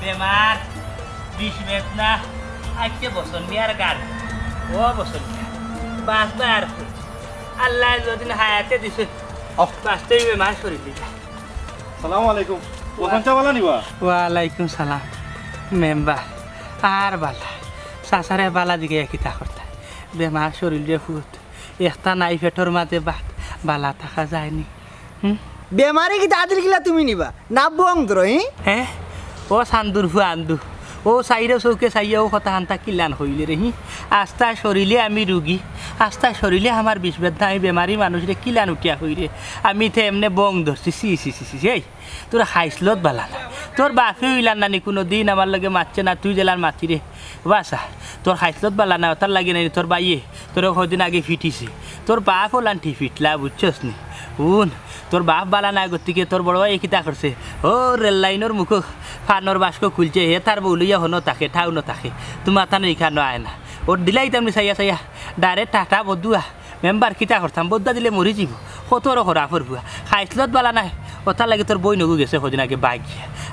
বেমার বিষ বেদনা আজকে বসন মিয়ার গান ও বসন মিয়া বাঁচবার আল্লাহ যদিন হায়াতে দিছে বাঁচতেই বেমার শরীর দিলা। সালামু আলাইকুম। বসন চা বালা নিবা? ওয়ালাইকুম সালাম মেম্বার আর বালা চাচারে বালা দিকে কিতা করতা বেমার শরীর দিয়ে ফুট একটা নাই পেটর মাঝে বালা থাকা যায়নি। বেমারে কি তাদের গিলা তুমি নিবা না বং ধরো? হ্যাঁ ও সান্দুর ভুয়া আন্দু ও চাইরে চৌকে চাইয়াও কথা হান্তা কিলান হইলে রে আস্থা শরীরে আমি রুগী আস্থা শরীরে আমার বিষ বেদনা আমি বেমারি মানুষরে কিলান উঠিয়া হইরে আমি তো এমনি বং ধরছি সি সি সি সি এই তোর হাইসলত বালা না তোর বাপে হইলান নানি কোনো দিন আমার লগে মারছে না তুই জেলার মাতি রে বাসা তোর হাইসলত বালা না তার লাগে নানি তোর বাইয়ে তোর কদিন আগে ফিটিছে তোর বাপ হলান ঠিক ফিটলা বুঝছস নি শুন তোর বাপ বালা নাই গতিকে তোর বড় ভাই কিতা করছে ও রেল লাইনের মুখ ফানোর বাস্ক খুলছে হে তার বউলিয়া হনো তাকে ঠাউ ন থাকে তোমার থানো এখানো আয় না ওর দিলাই তেমনি চাইয়া চাইয়া ডাইরেক্ট টাটা বদুয়া মেম্বার কিতা করতাম বদুয়া দিলে মরি যাব কতর হরা ফুরবুয়া খাইসলত বালা নাই ওটার লাগে তোর বই নগু গেছে কদিন আগে বাইক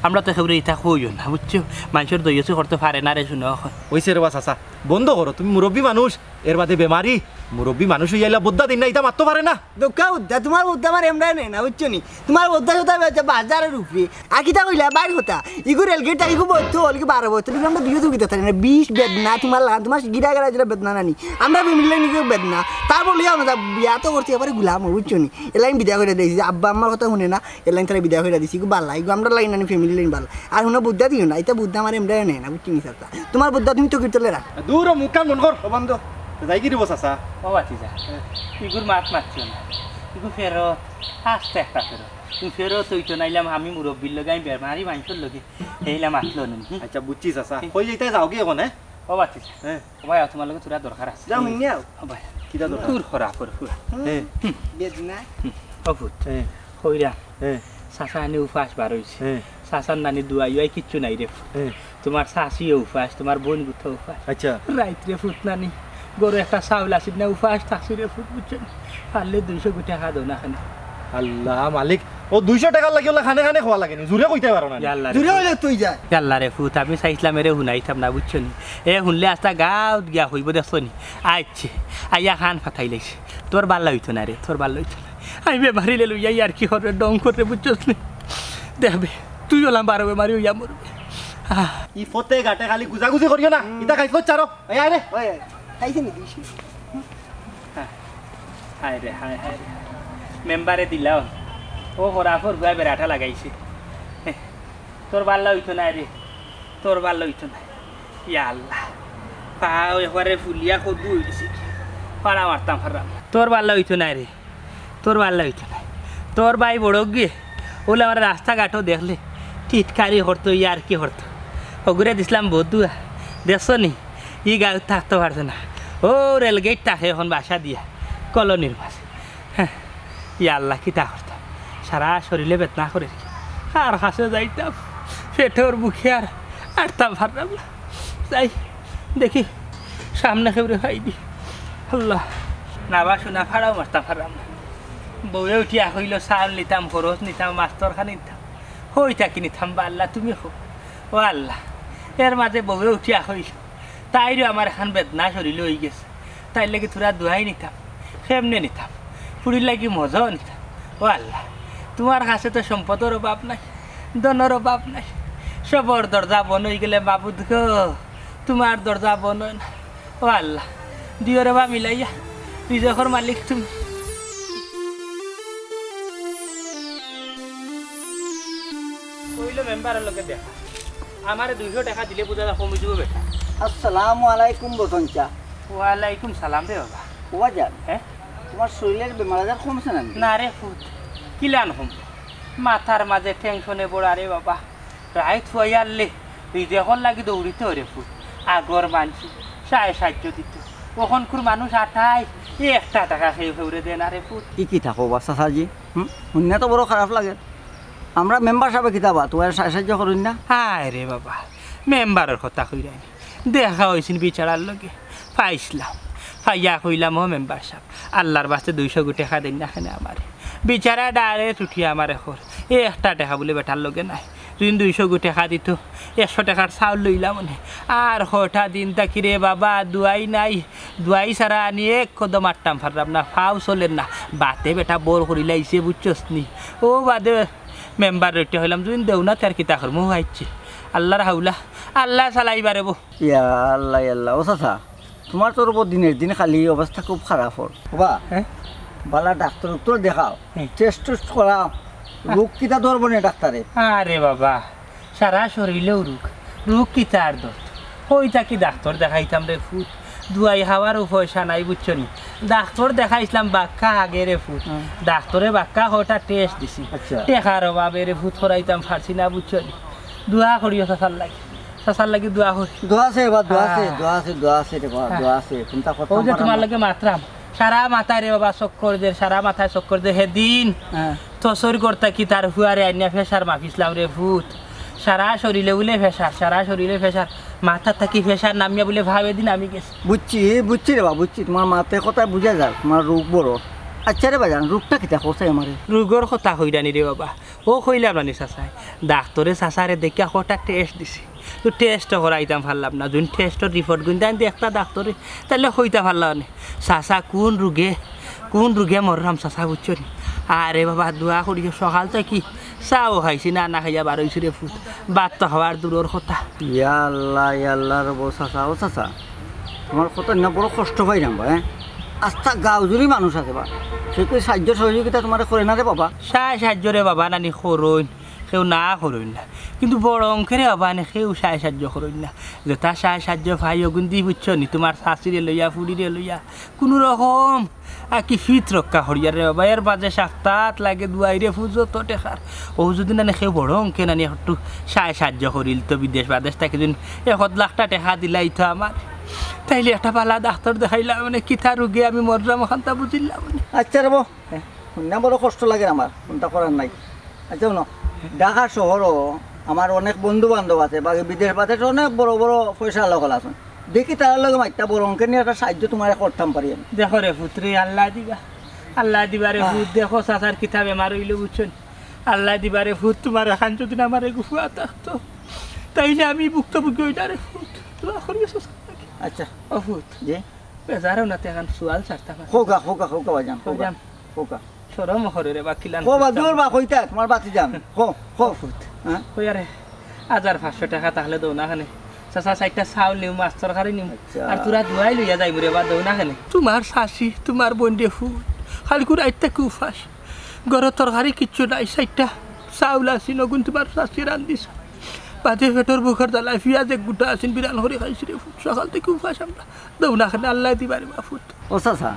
আমরা তো সেগুলো ইটা কইও না বুঝছো মানুষের দইয়েছে করতে পারে না রে শুনে এখন ওইসে রে বাস আসা বন্ধ করো তুমি মুরব্বী মানুষ এর বাদে বেমারি মুরব্বী মানুষ হইয়াইলা বদ্দা দিন না এটা মারতে পারে না দোকা উদ্দা তোমার উদ্দা আমার এমরাই নেই না বুঝছো নি তোমার উদ্দা হতা বাজারের উপরে আকিতা কইলা বাইর হতা ইগু রেলগেট ইগু বইতো অলকি 12 বইতো আমরা দুইও দুকিতা থাকে না 20 বেদনা তোমার তোমার গিরা গিরা যেটা বেদনা নানি আমরা মিললে নিকে বেদনা তার বলিয়া আমরা বিয়া তো করতে পারে গুলাম বুঝছো নি এলাইন বিদায় করে দিয়েছি আব্বা আমার কথা শুনে না এলাইন তারা বিদায় করে দিছি ইগু বালা ইগু আমরা লাইন নানি ফ্যামিলি লাইন বালা আর হুনা বুদ্ধা দিও না এটা বুদ্ধা আমার এমরাই নেই না বুঝছো নি স্যার তোমার বুদ্ধা তুমি তো কিতলে রাখ দূর মুকান মন কর বন্ধ যাই কি দিব চাচা ও বাতি যা ইগুর মাত মারছো না ইগু ফেরো আস্তে একটা ফেরো তুমি ফেরো তুই তো নাইলাম আমি মুরব্বীর লগে আমি বেমারি মানুষের লগে এইলাম আসলো নি আচ্ছা বুঝছি চাচা কই যাইতে যাও কি এখন ও বাতি হ্যাঁ ও ভাই তোমার লগে তোরা দরকার আছে যাও মিনি আও ও ভাই কিটা দরকার তোর খরা পর পুরা হ্যাঁ বেদনা ও ফুট হ্যাঁ কইরা হ্যাঁ চাচা আনি উপাস বার হইছে হ্যাঁ চাচার নানি দুয়াই কিচ্ছু নাই রে হ্যাঁ তোমার শাশি উপাস তোমার বোন গুথা উপাস আচ্ছা রাইতে ফুট নানি গরু একটা চাউল আসিস না উপাস থাকছি রে ফুট বুঝছেন পারলে 200 কোটি টাকা দাও না খানে আল্লাহ মালিক ও 200 টাকা লাগি ওলা খানে খানে খাওয়া লাগে নি জুরে কইতে পারো না দূরে হইলে তুই যা আল্লাহ রে ফুট আমি চাইছিলাম এরে শুনাইতাম না বুঝছনি এ শুনলে আস্তা গাঁত গিয়া হইব দেখছনি আইছে আইয়া খান ফাটাই লাইছে তোর বাল্লা হইতো না রে তোর বাল্লা হইতো না আমি বেমারি লে লইয়া আর কি হবে ডং করে বুঝছস নি দেখবে তুই ওলাম বারো বেমারি হইয়া মরবে ই ফতে গাটে খালি গুজাগুজি করিও না ইটা খাইছ চারো আয় আয় রে ওই খাইছে নি দিছি হায় রে হায় হায় রে মেম্বারে দিলাও ও হরাফর গুয়া বেড়াটা লাগাইছে তোর বাল্লা হইতো না রে তোর বাল্লা হইতো না ইয়া আল্লাহ পাও একবারে ফুলিয়া কদু হইছে পাড়া মারতাম ফারাম তোর বাল্লা হইতো না রে তোর বাল্লা হইতো না তোর ভাই বড় গিয়ে ওলা আমার রাস্তাঘাটও দেখলে টিটকারি হরতো ইয়ার কি হরতো ওগুরে দিছিলাম বদুয়া দেখছো নি ই গাঁত থাকতে পারছে না ও রেলগেট থাকে এখন বাসা দিয়া কলোনির মাঝে হ্যাঁ ইয়া আল্লাহ কিতা করতাম সারা শরীরে বেদনা করে আর হাসে যাইতাম পেটের বুকে আর আটতাম পারলাম না যাই দেখি সামনে খেবরে খাইবি আল্লাহ নাবা শোনা ফাড়াও মারতাম পারলাম না বউয়ে উঠিয়া হইল চাউল নিতাম খরচ নিতাম মাস্তর খানি নিতাম হই থাকি নিতাম বা আল্লাহ তুমি হো ও আল্লাহ এর মাঝে বউয়ে উঠিয়া হইল তাইরও আমার এখন বেদনা শরীর হয়ে গেছে তাই লাগে তোরা দোয়াই নিতাম সেমনে নিতাম ফুড়ির লাগি মজাও নিতাম ও আল্লাহ তোমার কাছে তো সম্পদের অভাব নাই ধনের অভাব নাই সবর দরজা বন হয়ে গেলে বাবুদ গো তোমার দরজা বন না ও আল্লাহ দিওরে বা মিলাইয়া রিজকের মালিক তুমি কইলো মেম্বারের লোকে দেখা আমারে 200 টাকা দিলে পূজা কমে যাব বেটা আসসালামু আলাইকুম বতনচা ওয়ালাইকুম সালাম রে বাবা ওয়া যান হ্যাঁ তোমার শরীরের বেমার আজার কমছে না না রে ফুট কিলান হম মাথার মাঝে টেনশনে পড়া রে বাবা রায় থুয়াইয়ারলে রিজেকর লাগি দৌড়িতে রে ফুট আগর মানছি 60 দিত ওখনকুর মানুষ 28 একটা টাকা খেয়ে ফেউরে দেন আরে ফুট কি থাকো বা চাচাজি শুনে তো বড় খারাপ লাগে আমরা মেম্বার সাহেব কিতাবা তোমার সাহায্য করুন না হায় রে বাবা মেম্বারের কথা কইরাই দেখা হয়েছিল বিচারার লগে পাইছিলাম পাইয়া কইলাম ও মেম্বার সাহেব আল্লাহর বাস্তে 200 কোটি টাকা দেন না খানে আমার বিচারা ডাইরেক্ট উঠিয়া আমার এখন একটা টাকা বলে বেটার লগে নাই যদি 200 কোটি টাকা দিত 100 টাকার চাউল লইলাম মনে আর হঠাৎ দিন তাকি রে বাবা দুয়াই নাই দুয়াই ছাড়া আনি এক কদম আটটাম ফারলাম না ফাও চলেন না বাতে বেটা বোর করি লাইছে বুঝছস নি ও বাদে মেম্বার রেটে হইলাম যদি দেও না তার কিতা করমু হাইছে আল্লাহর হাউলা আল্লাহ চালাইবারে বো ইয়া আল্লাহ আল্লাহ ও চাচা তোমার তোর উপর দিনের দিন খালি অবস্থা খুব খারাপ হল বা হ্যাঁ বালা ডাক্তার উত্তর দেখাও টেস্ট টেস্ট করাও রোগ কিতা ধরবো না ডাক্তারে আরে বাবা সারা শরীরেও রোগ কি তার দর হইতা কি ডাক্তার দেখাইতাম রে ফুট দুয়াই হাওয়ারও পয়সা নাই বুঝছো নি ডাক্তার দেখাইছিলাম বাক্কা আগে রে ফুট ডাক্তারে বাক্কা হঠাৎ টেস্ট দিছি টেকার অভাবে রে ফুট করাইতাম পারছি না বুঝছো নি দোয়া করিও চাচার লাগি দোয়া করি দোয়া আছে বা দোয়া আছে দোয়া আছে দোয়া আছে রে বাবা দোয়া আছে চিন্তা করতে ও যে তোমার লাগে মাত্রাম সারা মাথায় রে বাবা চক্কর দে সারা মাথায় চক্কর দে হেদিন তসর করতে কি তার হুয়ারে আইনা ফেসার মাফিসলাম রে ভূত সারা শরীরে বলে ফেসার সারা শরীরে ফেসার মাথা থাকি ফেসার নামিয়া বলে ভাবে দিন আমি গেছি বুঝছি রে বাবা বুঝছি তোমার মাথায় কথা বুঝা যায় তোমার রোগ বড় আচ্ছা রে বাজান রোগটা কিতা করছে আমার রোগর কথা কইরানি রে বাবা ও কইলাম না চাচাই ডাক্তরে চাচারে দেখিয়া হঠাৎ টেস্ট দিছি তো টেস্ট করাইতাম পারলাম না যদি টেস্টের রিপোর্ট গুনতে আনতে একটা ডাক্তরে তাহলে হইতা পারলাম না চাচা কোন রোগে মরলাম চাচা বুঝছো নি আরে বাবা দোয়া করিও সকাল থেকে চাও খাইছি না খাইয়া বার হয়েছি রে ফুট বাদ তো হওয়ার দূরের কথা ইয়া আল্লাহ রে বউ চাচা ও চাচা তোমার কথা না বড় কষ্ট পাই না হ্যাঁ আস্থা গাঁও জুড়ি মানুষ আছে বা সে সাহায্য সহযোগিতা তোমার করে না রে বাবা সাহায্য রে বাবা নানি করইন কেউ না করইন না কিন্তু বড় অঙ্কেরে বাবা নে কেউ সাহায্য করইন না যেটা সাহায্য ভাইও গুন্দি বুঝছো নি তোমার শাশুড়ি লইয়া ফুড়িরে লইয়া কোনো রকম কি ফিট রক্ষা করিয়া রে বাবা এর বাজে সাপ্তাহ লাগে দুয়াইরে পুজো তো টেকার ও যদি না কেউ বড় অঙ্কে নানি একটু সাহায্য করিল তো বিদেশ বাদেশ থেকে দিন 1 লাখ টাকা দিলাই তো আমার তাইলে একটা পালা ডাক্তার দেখাইলাম মানে কিতা রোগে আমি মরলাম ওখানটা বুঝিলাম আচ্ছা রে না বড় কষ্ট লাগে আমার কোনটা করার নাই আচ্ছা ন ঢাকা শহরও আমার অনেক বন্ধু বান্ধব আছে বা বিদেশ বাদেশ অনেক বড় বড় পয়সা লগল আছে দেখি তার লগে মাইটা বড় অঙ্কের নিয়ে একটা সাহায্য তোমার করতাম পারি আমি দেখো রে পুত্রে আল্লাহ দিবারে ভূত দেখো চাচার কিতা বেমার হইলে বুঝছেন আল্লাহ দিবারে ভূত তোমার এখান যদি আমার গুফুয়া থাকতো তাইলে আমি ভুক্তভোগী হইতা রে ভূত দোয়া করিও আচ্ছা ও ভূত যে বেজারও না এখন সোয়াল ছাড়তাম হোকা বাজান হোকা সরম করে রে বাকিলান ও বাজুর বা কইতা তোমার বাতি যান হো ভূত কই আরে 1500 টাকা তাহলে দৌ না খানে চাচা 4টা চাউল নিউ মাছ তরকারি নিউ আর তোরা দুয়াই লইয়া যাইব রে বা দৌ না খানে তোমার শাশি তোমার বন্ডে ফুল খালি করে আইতা কি উফাস গর তরকারি কিচ্ছু নাই 4টা চাউল আছে নগুন তোমার শাশি রান্দিস বাদে পেটর বুখার দালাই পিঁয়াজ এক গুটা আছেন বিরান করে খাইছি রে ফুট সকাল থেকে উপাস আমরা দৌ না খানে আল্লাহ দিবারে বা ফুট ও চাচা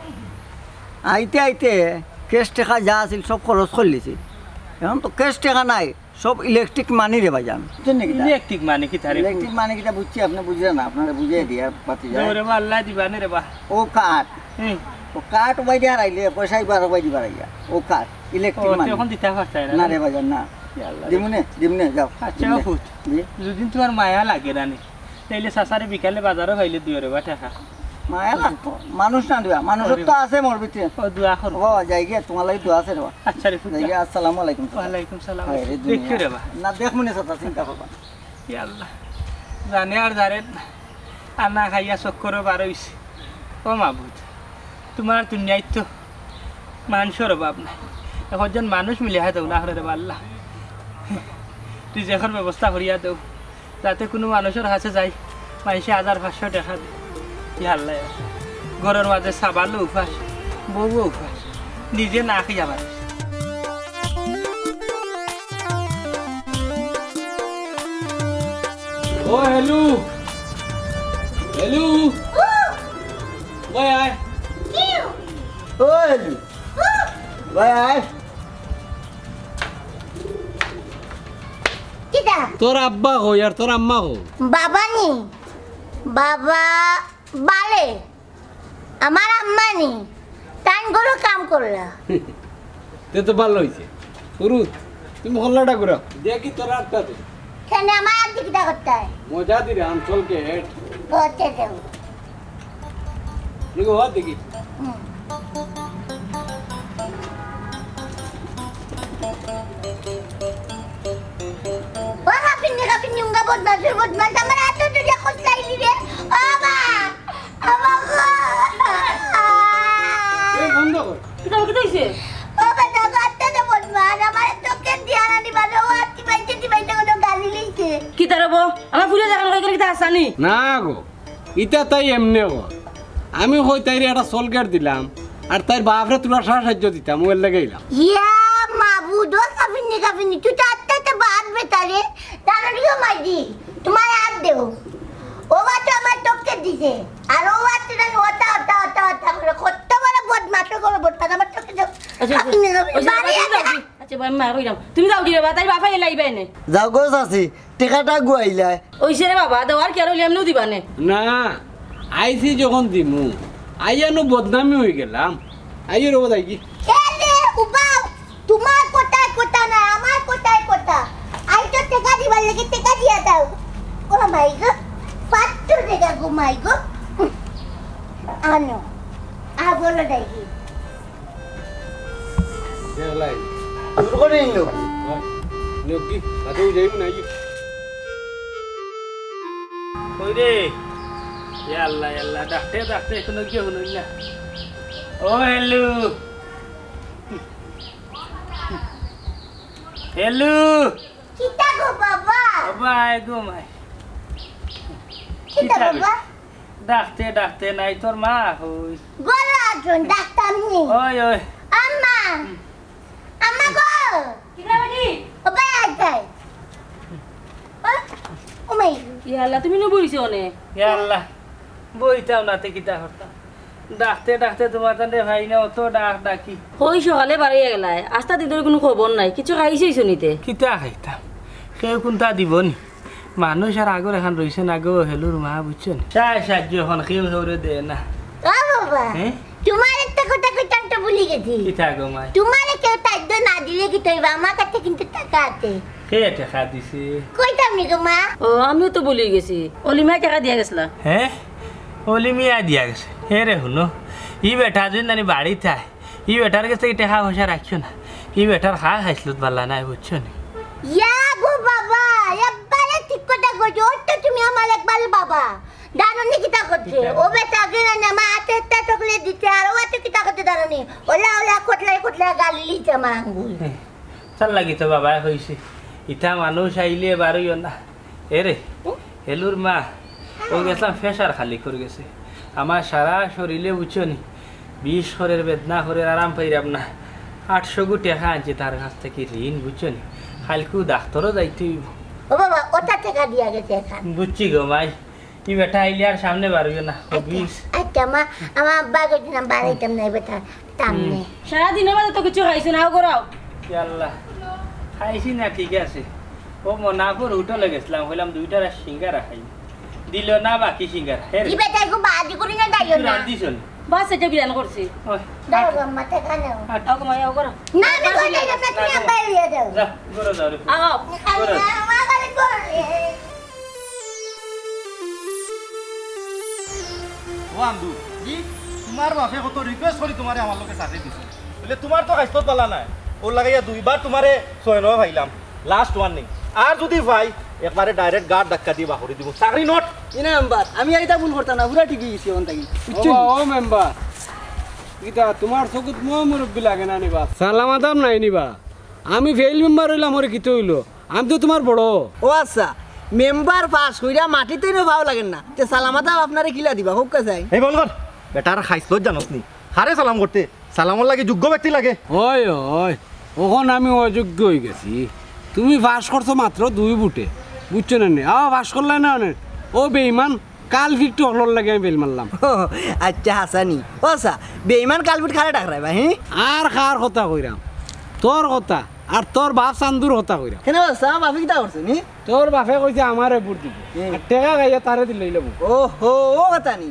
আইতে ক্যাশ টাকা যা আছিল সব খরচ করলিছি এখন তো ক্যাশ টাকা নাই সব ইলেকট্রিক মানি রে ভাইজান ইলেকট্রিক মানি কি তারে ইলেকট্রিক মানি কিটা বুঝছি আপনি বুঝলেন না আপনারা বুঝিয়ে দিয়া পাতি যায় রে আল্লাহ দিবানে রে বা ও কাঠ ওই দিয়া রাইলে পয়সা ইবার ওই দিবার আইয়া ও কাঠ ইলেকট্রিক মানি এখন দিতে পারছাই না রে ভাইজান না দিমনে যাও আচ্ছা ফুট যদি তোমার মায়া লাগে রানি তাইলে চাচারে বিকালে বাজারে ভাইলে দিও রে বা টাকা মায়া লাগতো মানুষ না দিবা মানুষ তো আছে মোর ভিতরে ও দোয়া করো ও যাই গিয়া তোমার লাগি দোয়া আছে রে আচ্ছা রে ফুট যাই গিয়া আসসালামু আলাইকুম ওয়ালাইকুম সালাম দেখি রে বা না দেখমনে চাচা চিন্তা করবা ইয়া আল্লাহ জানে আর জারে আনা খাইয়া চক্কর বার হইছে ও মাবুদ তোমার দুনিয়ায় তো মানুষের অভাব নাই এখন মানুষ মিলে হয় দেও না রে আল্লাহ তুই যেখান ব্যবস্থা করিয়া দেও যাতে কোনো মানুষের কাছে যাই মানুষে 1500 টাকা দেয় আল্লাহ ঘরের মাঝে সাবালও উপাস বউও উপাস নিজে না খেয়ে যাবার ও হেলু ভাই আয় ও হেলু ভাই আয় কিটা তোর আব্বা কই আর তোর আম্মা কই বাবা নি বাবা বালে আমার আম্মা নি টাইমগুলো কাম করলা তে তো ভালো হয়েছে শুরু তুমি হল্লাটা করো দেখি তোর আটটা তো কেন আমার আর দিকটা করতে হয় মজা দিরে আনচলকে করতে দেব দেখো হাত দেখি ও কাপিনি উঙ্গা বদমাস আমার এত যদি কোথায় দিবে বাবা এই বন্ধ কর কিটা কি হইছে ও বাবা গাতে দেব বদমাস আমার তোকে দিয়ানা দিবা ও আতি বাইতে কোনো গালি লইছে কি তারবো আমার ফুলে দেখানো কই কিটা আসানি না গো ইটা তাই এমনি গো আমি কই তাইরে একটা সলগেট দিলাম আর তাই বাপরে তোলা সাহায্য দিতাম ওর লাগে গেলাম ইয়া মাবুদ ও কাপিনি তুই তো আত্মাতে বাদ বেতারে দাঁড়িয়ে মাইদি তোমার হাত দেও ও বাচ্চা আমার তোকে দিছে আর ও বাচ্চা না ওটা করে কত বড় বদমাশ করে বদমাশ আমার তোকে দাও কাপিনি আচ্ছা ভাই মা কইলাম তুমি যাও দিরে তাই বাবা লাইবে নে যাও গো চাচি টেকাটা গুয়াইলাই ওইছে রে বাবা দেওয়ার কি আর এমনিও দিবা নে না আইসি যখন দিমু আইয়ানো বদনামি হয়ে গেলাম আইয়ের ও দাই কি এলে উবাও তোমার কথা না আমার কথা আই তো টেকা দিবার লাগে টেকা দিয়া দাও ও মাই গড পাত্র দেখা গো মাই গড আনো আ বলো দেখি দেখলাই শুরু করে নিল নিও কি তাতেও যাইব না কই রে আল্লাহ ডাকতে কোনো কি হলো না ও হ্যালো কিটা গো বাবা বাবা গো মাই কিটা বাবা ডাকতে নাই তোর মা হই গলা আজন ডাক্তার নি ওই আম্মা গো কিটা বাড়ি বাবা আইতাই ও মাই ইয়াল্লা তুমি নো বইছো নে আল্লাহ বইতাও না তে কিটা হরতাম ডাকতে তোমার তান্ডে ভাই না অত ডাকি হই সকালে বাড়িয়ে গেলাই আস্তা দিদের কোনো খবর নাই কিছু খাইছেই শুনিতে কিতা খাইতাম কেউ কোনটা দিব নি মানুষ আর আগর এখন রয়েছে না গো হেলুর মা বুঝছেন সাহায্য এখন কেউ হেউরে দে না ও বাবা হ্যাঁ তোমার একটা কথা কইতাম তো ভুলে গেছি কিতা গো মাই তোমার কেউ তাজ্য না দিলে কি তৈবা আমার কাছে কিন্তু টাকা আছে কে টাকা দিছে কইতাম নি গো মা ও আমিও তো বলি গেছি অলিমায় টাকা দিয়া গেছলা হ্যাঁ ওলি মিয়া দিয়া গেছে হে রে শুনো ই বেটা যদি নানি বাড়ি থায় ই বেটার কাছে টাকা পয়সা রাখিও না ই বেটার খাইছিল পারলা নাই বুঝছো নি ইয়া গো বাবা একবারে ঠিক কথা কইছো ওর তো তুমি আমার একবার বাবা দাননি কিতা করছে ও বেটা গেলে না মা হাতে একটা চকলেট দিতে আর ও হাতে কিতা করতে দাননি ওলা কোটলা গালি লিছে আমার আঙ্গুল চাল লাগি তো বাবা হয়েছে ইটা মানুষ আইলে বারইও না এরে হেলুর মা ও গেছিলাম ফেসার খালি করে গেছে আমার সারা শরীরে বুঝছো নি 20 শরের বেদনা করে আরাম পাইরাম না 800 গু টাকা আনছি তার কাছ থেকে ঋণ বুঝছো নি খালকু ডাক্তারও যাইতে হইব ও বাবা ওটা টাকা দিয়া গেছে এখন বুঝছি গো মাই ই বেটা আইলে আর সামনে বাড়িও না ও 20 আচ্ছা মা আমার আব্বা কইছিলাম বাড়াইতাম না বেটা সামনে সারাদিনের মাঝে তো কিছু খাইছো না করাও আল্লাহ খাইছি না ঠিক আছে ও মনাপুর হোটেলে গেছিলাম হইলাম 2টা সিঙ্গারা খাই দিল না বাকি সিঙ্গারা হে কি বেটা গো বাজি করি না দাইও না রান্দিছন বাস এটা বিরান করছি ওই দাও গো মাথা খানো আও কমাই আও করো না আমি কইলে না তুমি আব্বা দিয়ে দাও যা গরো যাও রে আও আমার কাছে করে ও আন্দু তোমার বাপে কত রিকোয়েস্ট করি তোমারে আমার লোকে চাকরি দিছে বলে তোমার তো কাজত পালা নাই ওর লাগাইয়া 2বার তোমারে সয়ন ভাইলাম লাস্ট ওয়ার্নিং আর যদি ভাই একবারে ডাইরেক্ট গার্ড ধাক্কা দিয়ে বাহরি দিব চাকরি নট ইনা নাম্বার আমি আর এটা ভুল করতাম না পুরা ঠিকই গেছি ওন থাকি ও মেম্বার ইটা তোমার চকুত মুরব্বী লাগে না নিবা সালামা দাম নাই নিবা আমি ফেল মেম্বার হইলাম ওরে কিতে হইলো আমি তো তোমার বড় ও আচ্ছা মেম্বার পাস কইরা মাটিতে নো ভাও লাগেন না তে সালামাতা আপনারে কিলা দিবা হোক কাজাই এই বল কর বেটার খাইছ জানোস নি হারে সালাম করতে সালামর লাগে যোগ্য ব্যক্তি লাগে ওই ওখন আমি অযোগ্য হয়ে গেছি তুমি পাস করছো মাত্র 2 বুটে বুঝছো না পাস করলে না ও বেইমান কাল ফিরতে হলর লাগে আমি বেল মারলাম আচ্ছা হাসানি ও আচ্ছা বেঈমান কালপিট খারে ডাকরাই ভাই হ্যাঁ আর কার কথা কইরাম তোর কথা আর তোর বাপ চান্দুর কথা কইরাম কেন বাসা বাপি কিটা করছে নি তোর বাপে কইছে আমারে বুট দিবি আর টাকা গাইয়া তারে দিলে লইলাম ও হো ও কথা নি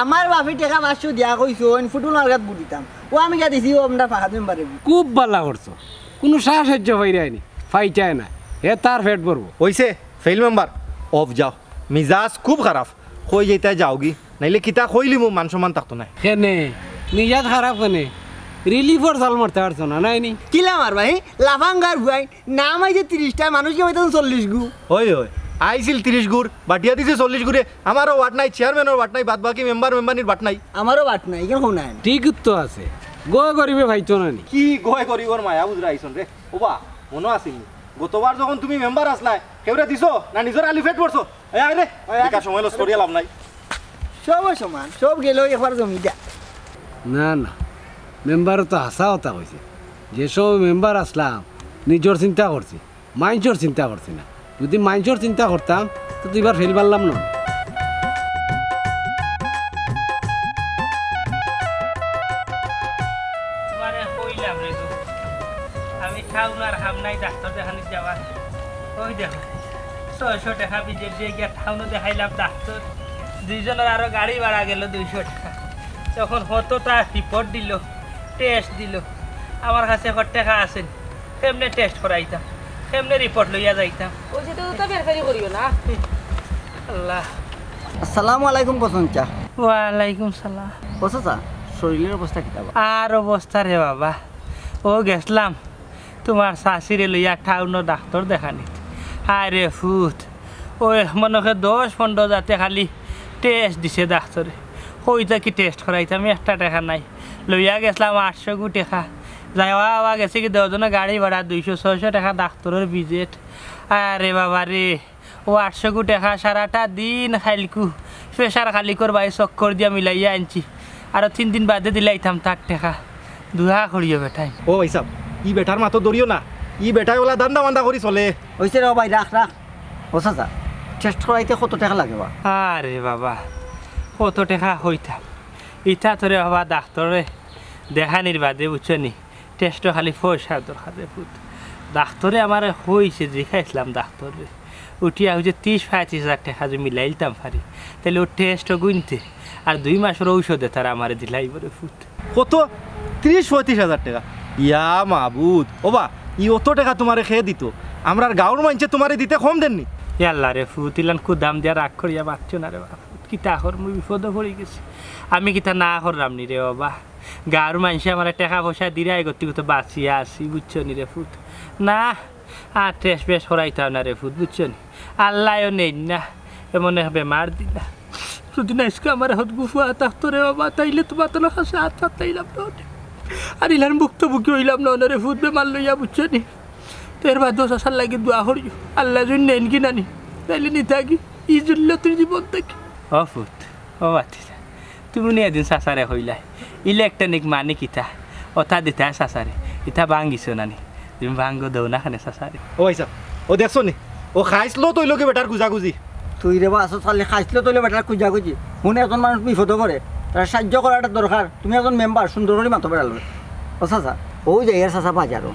আমার বাপে টাকা 500 দিয়া কইছো ফুটবল মার্কেট বুড়িতাম ও আমি গা দিছি ও আমরা ফাহাদ মেম্বারে খুব ভালো করছো কোনো সাহায্য পাইরাইনি ফাইটায় না হে তার পেট ভরবো হইছে ফেল মেম্বার অফ যাও মিজাজ খুব খারাপ কই যেতে যাওগি নাইলে কিতা কইলি মো মান সম্মান থাকতো না কেনে নিজাত খারাপ কেনে রিলিফর জাল মারতে পারছো না নাইনি কিলাম আর ভাই লাফাঙ্গার ভুয়াই নাম আইছে 30টা মানুষকে হয়তো 40 গু ওই ওই আইছিল 30 গুড় বাটিয়া দিছে 40 গুড়ে আমারও ওয়াট নাই চেয়ারম্যানের ওয়াট নাই বাদ বাকি মেম্বারনির বাট নাই আমারও বাট নাই কেন হো নাই ঠিক তো আছে গো করিবে ভাইতো না নি কি গয় করিবর মায়া বুঝরা আইছন রে ওবা মনো আসিনি গতবার যখন তুমি মেম্বার আসলাই কেউরে দিছো না নিজর আলি ফেট করছো এই আরে দেখা সময় লস করিয়া লাভ নাই সব সমান সব গেল একবার জমিটা না না মেম্বার তো হাসা কথা কইছে যেসব মেম্বার আসলাম নিজের চিন্তা করছি মাইন্সর চিন্তা করছি না যদি মাইন্সর চিন্তা করতাম তো দুইবার ফেল পারলাম না তোমারে কইলাম রে গো আমি খাউন আর হাম নাই ডাক্তার দেখানি যাওয়ার ওই দেখো 600 টাকা বিজেপি দিয়ে গিয়া খাউন দেখাইলাম ডাক্তার দুইজনের আরো গাড়ি ভাড়া গেল 200 টাকা তখন কতটা রিপোর্ট দিল টেস্ট দিল আমার কাছে কত টাকা আছে কেমনে টেস্ট করাইতাম কেমনে রিপোর্ট লইয়া যাইতাম ওই যে তো বেরফারি করিও না আল্লাহ আসসালামু আলাইকুম পছন্দা ওয়ালাইকুম সালাম পছন্দা শরীরের অবস্থা কি তাবা আর অবস্থা রে বাবা ও গেছলাম তোমার শাশুড়ি লইয়া টাউন ডাক্তার দেখানি আরে ফুট ওই মনে হয় 10-15 যাতে খালি টেস্ট দিছে ডাক্তারে কইতা কি টেস্ট করাইতাম একটা টাকা নাই লইয়া গেছলাম 800 টাকা যাওয়া গেছে কি 10 জনের গাড়ি ভাড়া 200-600 টাকা ডাক্তারের ভিজিট আরে বাবা রে ও 800 টাকা সারাটা দিন খাইলকু প্রেশার খালি করবাই চক্কর দিয়া মিলাইয়া আনছি আর 3 দিন বাদে দিলাইতাম তার টাকা দুহা করিও বেটাই ও ভাই সাহেব ই বেটার মাতো দরিও না ই বেটাই ওলা দান্দা বান্দা করি চলে হইছে রে ভাই রাখ রাখ পছন্দা টেস্ট করাইতে কত টাকা লাগে বা আরে বাবা কত টাকা হইতাম ইটা তোরে বাবা ডাক্তারে দেখানির বাদে বুঝছো নি টেস্ট খালি পয়সা দরকার রে ফুট ডাক্তারে আমার হয়েছে যে খাইছিলাম ডাক্তারে উঠিয়া হয়েছে 30-35 হাজার টাকা যে মিলাইলতাম পারি তাহলে ও টেস্ট গুনতে আর 2 মাসের ঔষধে তারা আমার দিলাইব রে ফুট কত 30-35 হাজার টাকা ইয়া মাবুদ ওবা ই অত টাকা তোমারে খেয়ে দিত আমরার গাঁর মানছে তোমারে দিতে কম দেননি ইয়াল্লা রে ফুট ইলান খুব দাম দিয়া রাগ করিয়া বাঁচছো না রে বাবা কিতা কর মুই বিপদে পড়ে গেছি আমি কিতা না করলাম নি রে বাবা গাঁর মানুষে আমার টাকা পয়সা দিলে গতি বাঁচিয়া আসি বুঝছো নি রে ফুট না আর টেস্ট বেশ করাইতাম না রে ফুট বুঝছো নি আল্লাহও নেই না এমন বেমার দিলা যদি না ইসকে আমার হাত গুফুয়া থাকতো রে বাবা তাইলে তোমার তো কাছে হাত পাতাইলাম না আর ইলান ভুক্তভোগী হইলাম না রে ফুট বেমার লইয়া বুঝছো নি তো এর বাদ 10,000 লাগে দোয়া করিও আল্লাহ যদি নেন কি নানি তাইলে নি থাকি ই জুল্ল তোর জীবন থাকি ও ফুট ও বাতিলা তুমি নিয়ে দিন সাসারে হইলাই ইলেকট্রনিক মানে কিতা ওটা দিতা সাসারে ইটা ভাঙ্গিছো নানি তুমি ভাঙ্গ দেও না খানে সাসারে ও ভাই সাহেব ও দেখছো নি ও খাইছিল তৈ লোকে বেটার গুজাগুজি তুই রে বা আসল খালি খাইছিল তোলে বেটার খুঁজা খুঁজি শুনে একজন মানুষ বিপদ করে তার সাহায্য করাটা দরকার তুমি একজন মেম্বার সুন্দর করে মাথা বেড়ালো ও চাচা ও যে এর চাচা বাজারও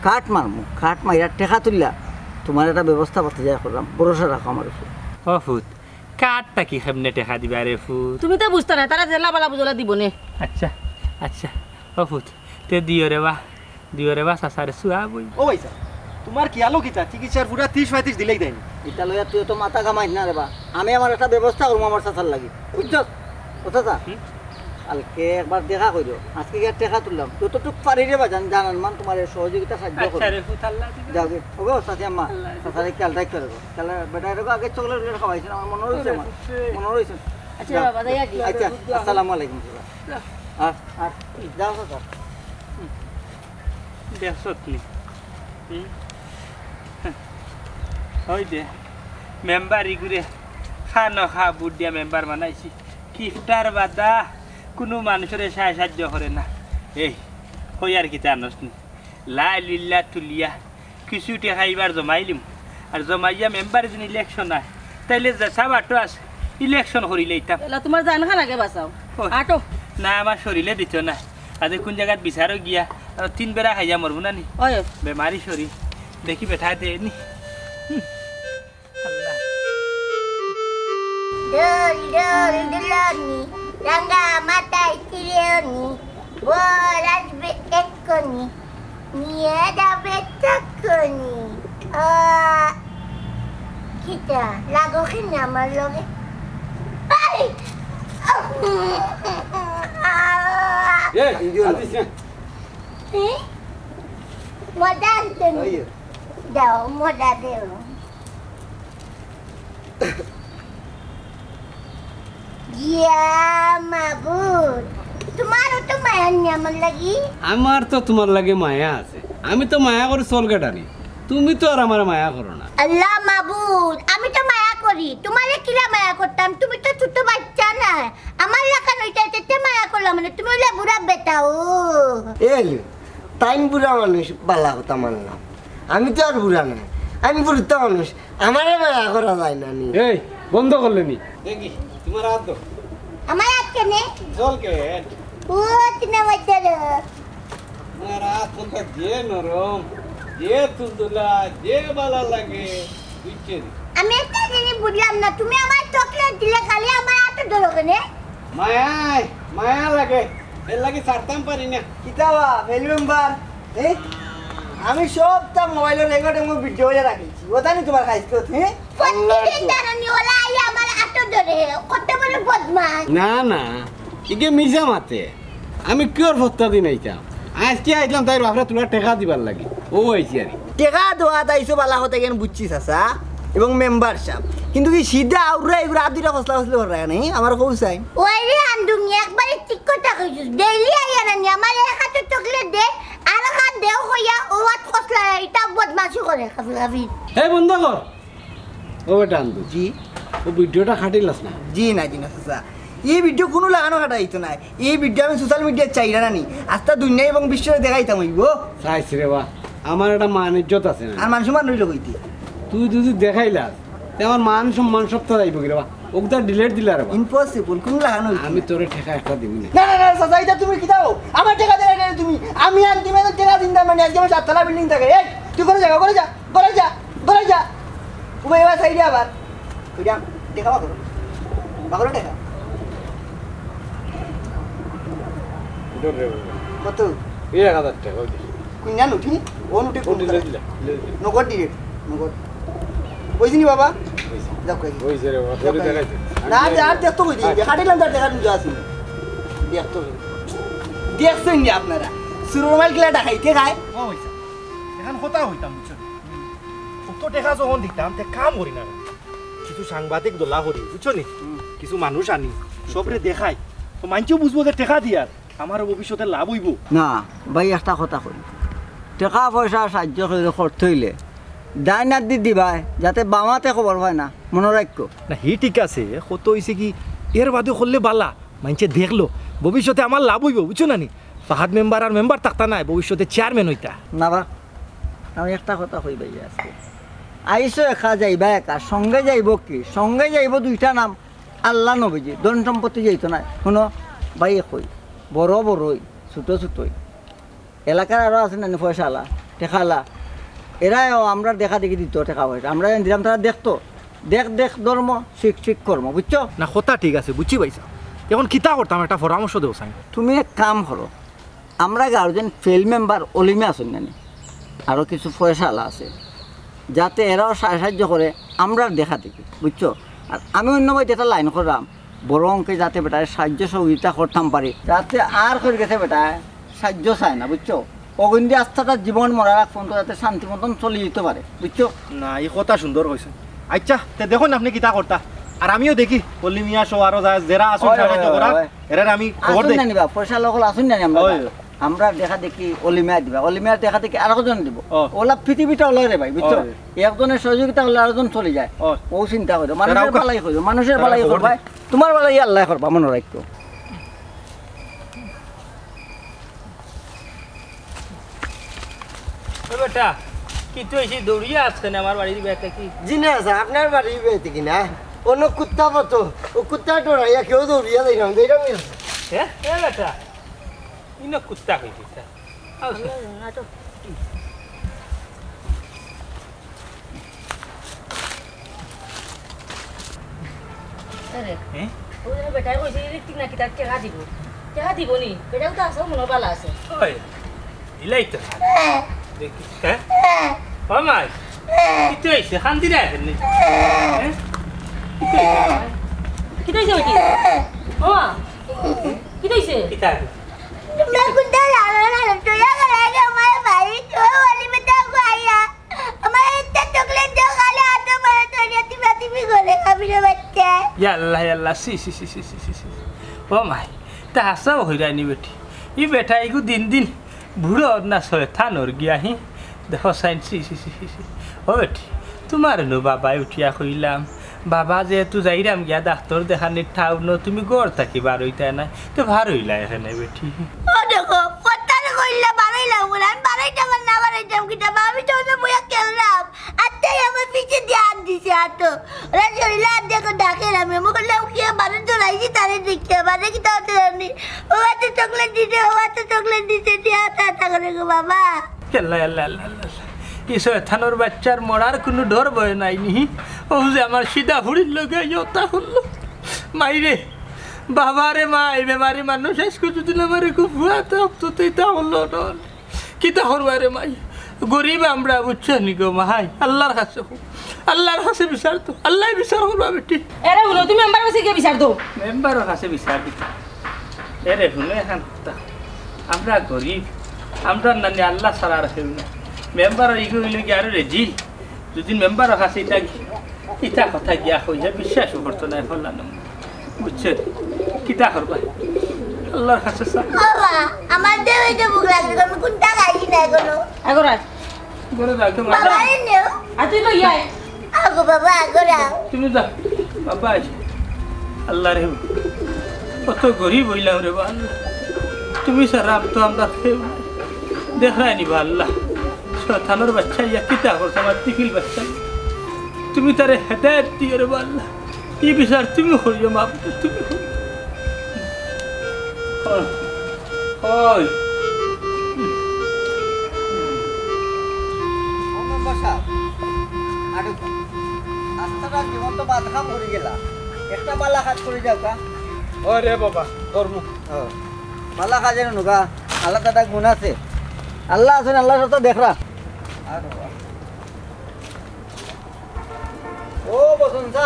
কাঠ মারমু কাঠ মাইরা টেকা তুললা তোমার একটা ব্যবস্থা করতে যাই করলাম ভরসা রাখো আমার উপর ও ফুট কাঠটা কি কেমনে টেকা দিবা রে ফুট তুমি তো বুঝতে না তারা জেলা বালা বুঝলা দিব নে আচ্ছা আচ্ছা ও ফুট তে দিও রে বা সাসারে সুয়া বই ও ভাই সাহেব তোমার কি আলো কিতা চিকিৎসার পুরা 30-35 দিলেই দেয়নি এটা লইয়া তুই তো মাথা কামাইস না রে বা আমি আমার একটা ব্যবস্থা করবো আমার চাচার লাগি বুঝছ ও চাচা কালকে একবার দেখা করিও আজকে কি টেকা তুললাম যতটুক পারি রে বা জানান মান তোমার সহযোগিতা সাহায্য করো আচ্ছা রে ফুট আল্লাহ দিবে যাও গে ওগো চাচি আম্মা চাচারে খেয়াল রাখতে হবে খেয়াল বেটার আগে চকলেট খাওয়াইছেন আমার মনে রয়েছে মনে রয়েছে আচ্ছা বাবা যাই কি আচ্ছা আসসালামু আলাইকুম আর আর যাও চাচা দেখছত নি ওই দে মেম্বার ইগুরে খানো খা বুট দিয়া মেম্বার বানাইছি কিফটার বাদা কোনো মানুষের সাহায্য করে না এই হই আর কি জানোস নি লাইলিল্লা তুলিয়া কিছু টাকা এবার জমাইলিম আর জমাইয়া মেম্বার যদি ইলেকশন হয় তাইলে যেসা বাটো আছে ইলেকশন করিলে ইতাম এলা তোমার জান খান আগে বাঁচাও আটো না আমার শরীরে দিত না আজ কোন জায়গাত বিচারও গিয়া 3 বেড়া খাইয়া মরবো না নি ওই বেমারি শরীর দেখি বেঠা দে নি আল্লাহ Dol dol doloni, rangga mata ikirioni, bolas betekoni, niada betekoni. Kita lagu kena malu. Ay! Modal tu. Dah modal dia. Ya mabut. Tomorrow tu mayan nyaman lagi. আমার তো তোমার লাগে মায়া আছে আমি তো মায়া করে চল কাটানি তুমি তো আর আমার মায়া করো না Allah mabut. Ami tu maya kori. Tumare kila maya kortam. Tumi tu ছোট বাচ্চা না। আমার লাখান ওইটাতে মায়া করলাম না। তুমি ওলা বুড়া বেটা ও। এই টাইম বুড়া মানুষ বালা কথা মানলাম আমি তো আর বুড়া না আমি বুড়া মানুষ আমারে মায়া করা যায় না নি এই বন্ধ করলে নি দেখি তোমার হাত দাও আমার আজকে নে। চল কে ও তিনা বাচ্চারা। তোমার হাত কোনটা যে নরম যে তুলতুলা যে ভালো লাগে বুঝছে আমি একটা জিনিস বুঝলাম না তুমি আমার চকলেট দিলে খালি আমার হাতে ধরো কেনে মায়া মায়া লাগে এর লাগে ছাড়তাম পারি না কিতাবা ফেল মেম্বার আমি সবটা মোবাইলের রেকর্ড এবং ভিডিও রাখিছি ওটা নি তোমার খাইছ কত প্রতিদিন জানি ওলা আই আমার হাতে ধরে কত বড় বদমাশ না না ইকে মিশা মাতে আমি কিওর ফত্তা দিন আইতাম আজকে আইলাম তাই বাপরা তোলা টাকা দিবার লাগি ও আইছি আর টেকা দোয়া তাইছো বালা হতে কেন বুঝছিস আসা এবং মেম্বারশিপ কিন্তু কি সিধা আউরা এগুলো আর দুইটা ফসলা ফসলি করে রাখা নেই আমার কৌসাই ওই রে আন্দুমি একবারে ঠিক কথা কইছিস ডেইলি আইয়া না আমার এক হাতে চকলেট দে আর হাত দেও হইয়া ও হাত ফসলা এটা বদমাশি করে খাফি এই বন্ধ কর ও বেটা আন্দু জি ও ভিডিওটা খাটিলাস না জি না চাচা এই ভিডিও কোনো লাগানো কাটা হইতো না এই ভিডিও আমি সোশ্যাল মিডিয়ায় চাই না নি আস্তা দুনিয়া এবং বিশ্বে দেখাইতাম হইব চাইছি রে বা আমার একটা মান ইজ্জত আছে না আর মানুষ মান রইল কইতি তুই যদি দেখাইলাস তে আমার মান সম্মান সব তো যাইব কি রে বা ওটা ডিলিট দিলা রে বা ইম্পসিবল কোনো লাগানো আমি তোরে ঠেকা একটা দিবি না না না না চাচা এটা তুমি কি দাও আমার টাকা দেয় না তুমি আমি আর তুমি টাকা দিন দাম মানে আজকে আমার সাততলা বিল্ডিং থাকে এই তুই করে যা করে যা করে যা করে যা উবে এবার সাইডে আবার ওইটা দেখা করো বাকরো টাকা কত 1000 টাকা ওই কুইনা নুঠি ও নুঠি কোন ডিলিট দিলা নগদ ডিরেক্ট নগদ কইছিনি বাবা যাও কই ওইছে রে বা তোরে দেখাইতে না আর দেখতো কই দিই হাটিলাম তার দেখা নিয়ে আসি দেখতো দেখছেন নি আপনারা সুরমাল কিলা দেখাইতে খায় ও হইছে এখন কথা হইতাম বুঝছো তো দেখা যখন দিতাম তে কাম করি না কিছু সাংবাদিক দোলা করি বুঝছো নি কিছু মানুষ আনি সবরে দেখাই তো মানছেও বুঝবো যে টেকা দিয়ার আমার ভবিষ্যতে লাভ হইব না ভাই একটা কথা কই টাকা পয়সা সাহায্য করে করতে হইলে ডাইনার দি দিবা যাতে বামাতে খবর হয় না মনে রাখো না হি ঠিক আছে কত হইছে কি এর বাদে করলে বালা মানছে দেখলো ভবিষ্যতে আমার লাভ হইব বুঝছো না নি ফাহাদ মেম্বার আর মেম্বার থাকতা নাই ভবিষ্যতে চেয়ারম্যান হইতা না বা আমি একটা কথা কই ভাই আজকে আইসো একা যাইবা একা সঙ্গে যাইব কি সঙ্গে যাইব দুইটা নাম আল্লাহ নবীজি ধন সম্পত্তি যাইতো না শুনো ভাই কই বড় বড়ই ছোট ছোটই এলাকার আরও আছে না পয়সালা টেকালা এরাও আমরা দেখা দেখি দিত টাকা পয়সা আমরা দিলাম তারা দেখতো দেখ দেখ ধর্ম শিখ শিখ কর্ম বুঝছো না কথা ঠিক আছে বুঝছি পাইছা এখন কিতা করতাম একটা পরামর্শ দেও সাই তুমি এক কাম করো আমরা গার্জেন ফেল মেম্বার অলিমে আসুন না আরও কিছু পয়সালা আছে যাতে এরাও সাহায্য করে আমরা দেখা দেখি বুঝছো আর আমি অন্য ভাই এটা লাইন করলাম বড় অঙ্কে যাতে বেটায় সাহায্য সহযোগিতা করতাম পারি যাতে আর করে গেছে বেটায় সাহায্য চায় না বুঝছো অগন্দি আস্থাটা জীবন মরা রাখ পর্যন্ত যাতে শান্তি মতন চলে যেতে পারে বুঝছো না এই কথা সুন্দর কইছে আচ্ছা তে দেখুন আপনি কিতা করতা আর আমিও দেখি পল্লী মিয়া সহ আরো যারা আসুন সাহায্য করা এরার আমি খবর আসুন দেই না নিবা পয়সা লোক আসুন না আমরা ওই। আমরা দেখা দেখি অলিমিয়া দিবা অলিমিয়ার দেখা দেখি আর একজন দিব ও। ওলা পৃথিবীটা হলো রে ভাই বুঝছো ওই। একজনের সহযোগিতা হলে আরেকজন চলে যায় ওই। ও চিন্তা করো মানুষের তারাও- বালাই করো মানুষের তারাও বালাই খবর করবা তোমার বালাই আল্লাহ করবা মনে রাখো ও বেটা কি তুই এসে দৌড়িয়ে আসছে না আমার বাড়ির ব্যাগটা কি জিনে আছে আপনার বাড়ি বেতে কিনা অন্য কুত্তা মতো ও কুত্তা টোড়াইয়া কেউ দৌড়িয়া দেয় না এইরকম হ্যাঁ এ বেটা ইনো কুত্তা কইছিস আরে হ্যাঁ ওই যে বেটাই কইছে ইলেকট্রিক নাকি তার টাকা দিব নি বেটাও তো আছে মনে বালা আছে ওই ইলাই তো দেখি হ্যাঁ ও মাই কি হইছে শান্তি নাই ফেলনি হ্যাঁ কি কইছে ওই কি ও কি কইছে কিতা मैं कुत्ता लाना तो या करेगा हमारे भाई तो वाली बता को आया हमारे इतना चॉकलेट दो खाले आते मेरे तो यति बाती भी गोले का मेरे बच्चे ইয়াল্লা ইয়াল্লা সি সি সি সি সি সি সি ও মাই তা হাসা হইরানি বেটি ই বেটা ইগু দিন দিন বুড়ো না সয়ে থানোর গিয়া হি দেখো সাইন সি সি সি সি ও বেটি তোমার নো বাবা উঠিয়া কইলাম বাবা যেহেতু যাইরাম গিয়া ডাক্তার দেখানির ঠাউ ন তুমি গড় থাকি বার হইতা না তো ভার হইলা এখানে বেটি ओ देखो पत्ता ने कोइला बारे लाऊंगा बारे टाइम ना बारे टाइम की तब अभी तो मैं मुया खेल रहा आते ही हमें पीछे ध्यान दीजिए तो अरे जोड़ीला देखो डाके ना मैं मुझे लग किया बारे तो राइजी तारे देखिए बारे की तो नहीं वो तो चॉकलेट दीजिए दिया था करेगा बाबा ইয়াল্লা ইয়াল্লা ইয়াল্লা ই সয়ে থানোর বাচ্চার মরার কোনো ডর ভয় নাই নি ও যে আমার সিধা ফুড়ির লগে ইয়তা হলো মাইরে বাবারে মা এই বেমারি মানুষ শেষ করে যদি আমার খুব ভুয়াতে হতো তা হলো নন কিতা হরবারে মাই গরিব আমরা বুঝছো নি গো মাহাই আল্লাহর কাছে বিচার তো আল্লাহ বিচার করবা বেটি এরে হলো তুমি আমার কাছে গিয়ে বিচার দাও মেম্বারের কাছে বিচার দিতে এরে শুনে এখন কথা আমরা গরিব আমরা নানি আল্লাহ ছাড়া রাখেন না মেম্বারের ইগো হইলে কি আরো রেজি যদি মেম্বারের কাছে ইটা কথা গিয়া হইয়া বিশ্বাস করতো না এখন না বুঝছে কিতা করবা আল্লাহর কাছে বাবা আমার দেবে যে বুক লাগবে আমি কোনটা গাই না কোনো আগরা গরে যাও তুমি বাবা নেও আর তুই লই আয় আগো বাবা আগরা তুমি যাও বাবা আছে আল্লাহ রে কত গরিব হইলাম রে বা আল্লাহ তুমি সারা তো আমরা দেখাই নিবা আল্লাহ থানোর বাচ্চা ইয়া কিতা করছে আমার তিফিল বাচ্চা তুমি তারে হেদায়ত দিও রে বা আল্লাহ ই বিচার তুমি করিও মা তুমি ওই রাস্তাটা জীবন তো বাধা মরে গেলা একটা বালা কাজ করে যাও কা ওরে বাবা ধর্ম বালা কাজের নুকা আল্লাহ দাদা গুণ আছে আল্লাহ আছেন আল্লাহ তো দেখরা ও বসন্ত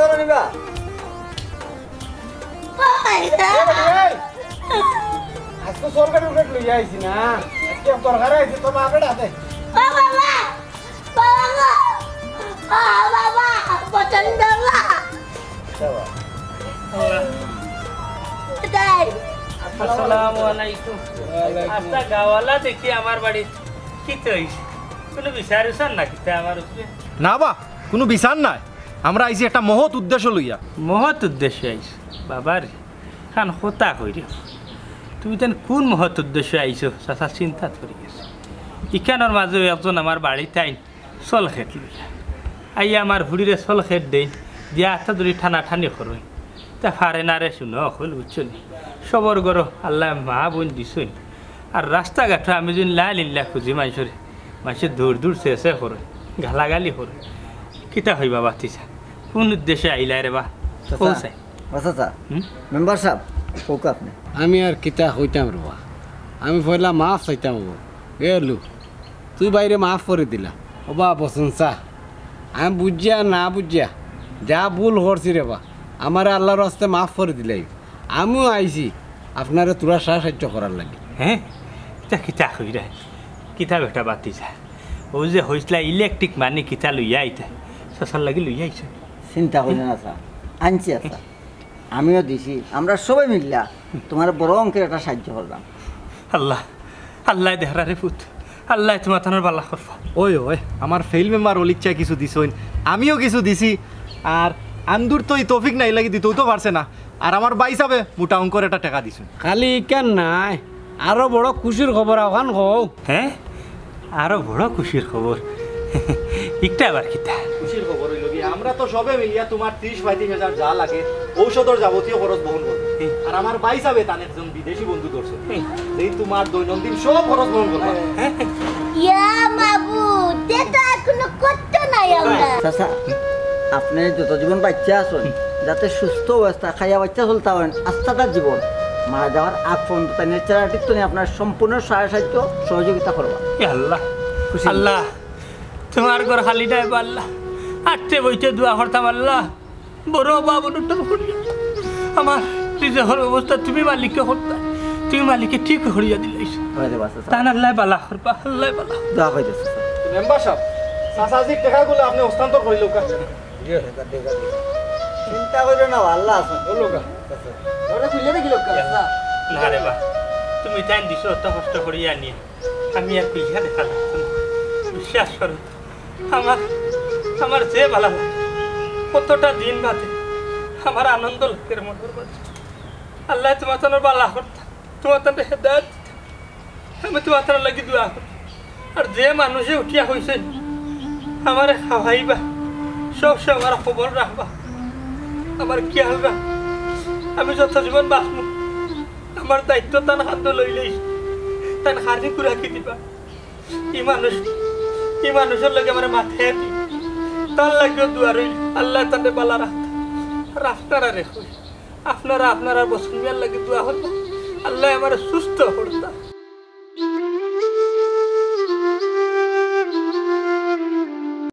করো নিবা আজকে সরকারি উঠে লইয়া আইছি না আজকে দরকার আইছি তো বাপে ডাতে বাবা বাবা পছন্দ না তাই আসসালামু আলাইকুম আস্তা গাওয়ালা দেখি আমার বাড়ি কি হইছে কোনো বিচারিছেন না কিতা আমার উপরে না বা কোনো বিচার নাই আমরা আইছি একটা মহৎ উদ্দেশ্য লইয়া মহৎ উদ্দেশ্যে আইছো বাবার খান হতা কইরে তুমি তেন কোন মহৎ উদ্দেশ্যে আইছো চাচা চিন্তা করি গেছে ইখানোর মাঝে একজন আমার বাড়িতে আইন চল খেত লইয়া আইয়া আমার হুড়িরে চল খেত দেই দিয়া হাতে ধরি ঠানা ঠানি করই তা ফারে না রে শুনো হল বুঝছো নি সবর গরো আল্লাহ মা বোন দিছই আর রাস্তাঘাট আমি যদি লাল ইল্লা খুঁজি মানুষের দূর দূর শেষে করো গালাগালি করো কিতা হইবা বাতিছা কোন উদ্দেশ্যে আইলাই রে বা পৌঁছাই আচ্ছা মেম্বার সাহেব কোক আপনি আমি আর কিতা হইতাম রবা আমি পয়লা মাফ চাইতাম গেলু তুই বাইরে মাফ করে দিলা ও বা প্রশংসা আমি বুঝিয়া না বুঝিয়া যা ভুল করছি রে বা আমার আল্লাহর রাস্তে মাফ করে দিলাই আমিও আইছি আপনারা তোরা সাহায্য করার লাগে হ্যাঁ তা কিতা হইরা কিতা বেটা বাতিছা ও যে হইসলা ইলেকট্রিক মানে কিতা লইয়া আইতা সসার লাগি লইয়া আইছে চিন্তা করেন না স্যার আনছি আচ্ছা আমিও দিছি আমরা সবাই মিললা তোমার বড় অঙ্কের একটা সাহায্য করলাম আল্লাহ আল্লাহ দেহরা রে পুত আল্লাহ তোমার থানার বালা করবা ওই আমার ফেইল মেম্বার অলিকচা কিছু দিছইন আমিও কিছু দিছি আর আন্দুর তো এই তৌফিক নাই লাগি দিতেও তো পারছে না আর আমার ভাই সাবে মোটা অঙ্কর একটা টাকা দিছুন খালি কেন নাই আরো বড় খুশির খবর আওখান কও হ্যাঁ আরো বড় খুশির খবর একটা আবার কিতা খুশির খবর হইল কি আমরা তো সবে মিলিয়া তোমার 30-35,000 যা লাগে ঔষধের যাবতীয় খরচ বহন করব আর আমার ভাই সাবে তার একজন বিদেশি বন্ধু ধরছে এই তোমার দৈনন্দিন সব খরচ বহন করবে ইয়া মাবু তে তো এখনো করতো না চাই আমরা চাচা আপনি যত জীবন বাচ্চা আছেন যাতে সুস্থ অবস্থা খাইয়া বাচ্চা চলতে হন আস্থাটার জীবন মারা যাওয়ার আগ পর্যন্ত তাই নেচারাটির তো আপনার সম্পূর্ণ সাহায্য সহযোগিতা করবা এ আল্লাহ আল্লাহ তোমার ঘর খালি নাই আল্লাহ আটতে বইতে দোয়া করতাম আল্লাহ বড় বাবু আমার রিজের অবস্থা তুমি মালিককে করতা তুমি মালিককে ঠিক করিয়া দিলাইছ তান আল্লাহ বালা করবা আল্লাহ বালা দোয়া হইতেছে মেম্বার সাহেব চাচাজিক দেখাগুলো আপনি হস্তান্তর করিল চিন্তা করো না আল্লাহ আছে ওরা খুলে দেখিল না রে বা তুমি টাইম দিছো অত কষ্ট করিয়া আনিয়া আমি আর পিছা দেখা লাগতো না বিশ্বাস করো আমার আমার যে ভালো লাগে কতটা দিন বাদে আমার আনন্দ লাগে মনের মধ্যে আল্লাহ তোমার তো বালা করতাম তোমার তো হেদায়ত আমি তোমার তো লাগি দোয়া করতাম আর যে মানুষে উঠিয়া হয়েছে আমার খাওয়াইবা সবসময় আমার খবর রাখবা আমার খেয়াল রাখ আমি যত জীবন বাঁচবো আমার দায়িত্ব তান হাত লইলেই তান হারি কুরাকি দিবা এই মানুষের লাগে আমার মাথায় দি তার লাগেও দোয়া রইল আল্লাহ তাতে বালা রাখতা আর আপনারা রেখো আপনারা বসুন লাগে দোয়া হতো আল্লাহ আমার সুস্থ করতা